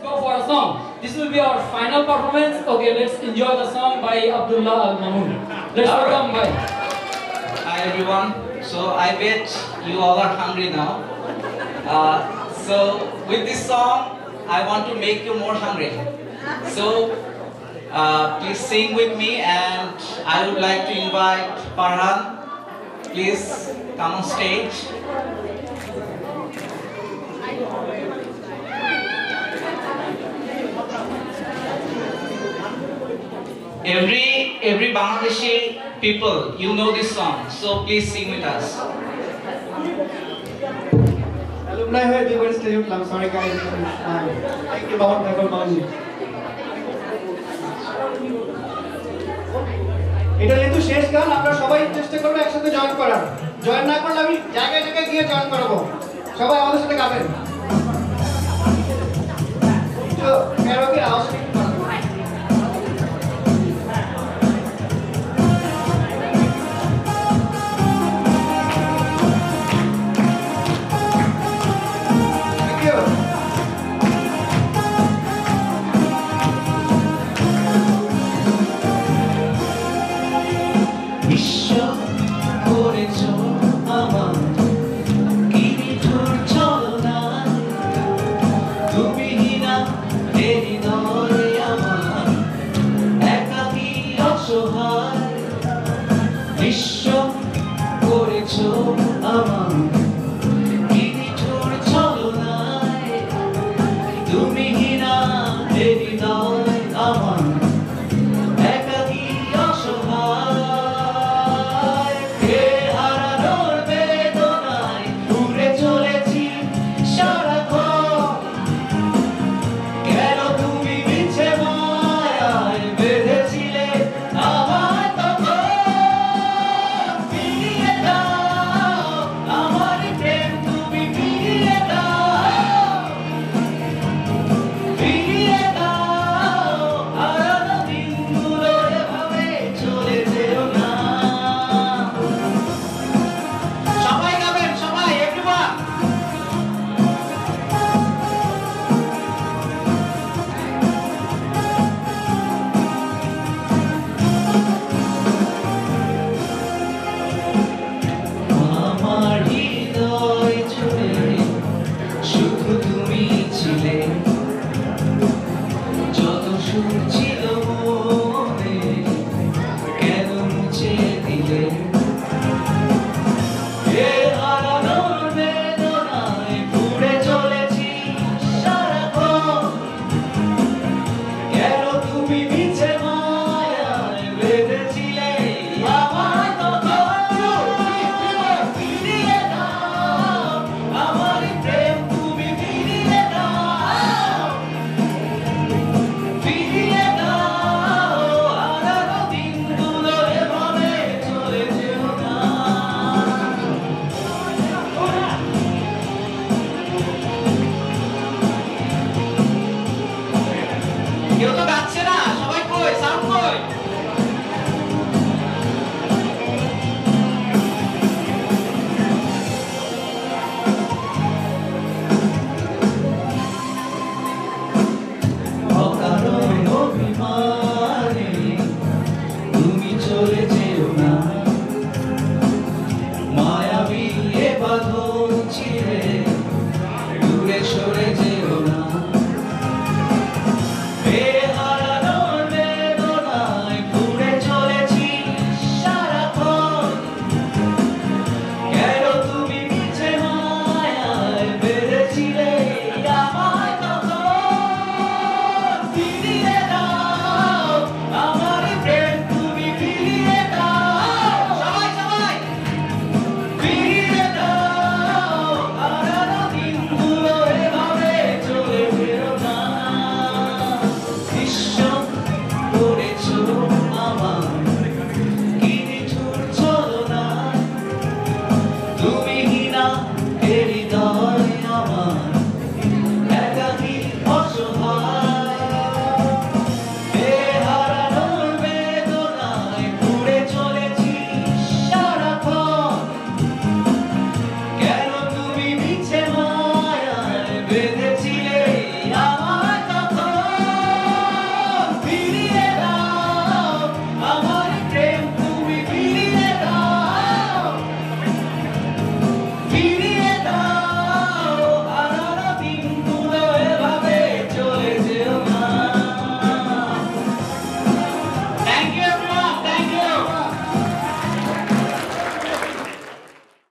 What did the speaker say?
go for a song. This will be our final performance. Okay, let's enjoy the song by Abdullah Al Mamun. Let's welcome by. Hi everyone. So I bet you all are hungry now. So with this song, I want to make you more hungry. So please sing with me, and I would like to invite Farhan. Please come on stage. Every Bangladeshi people, you know this song, so please sing with us. Alumni হয়ে দুইবার স্টেজে উঠলাম, sorry guys. Thank you বাবা বেগম মামুনি। এটা যেহেতু শেষ গান, আমরা সবাই চেষ্টা করবো একসাথে জয়েন করার। জয়েন না করলে আমি জায়গায় জায়গায় গিয়ে জয়েন করাবো। সবাই আমাদের সাথে গাবেন। তো ক্যারোকে আওয়াজ একটু বাড়াবো। মায়াবী এ বাঁধন ছিঁড়ে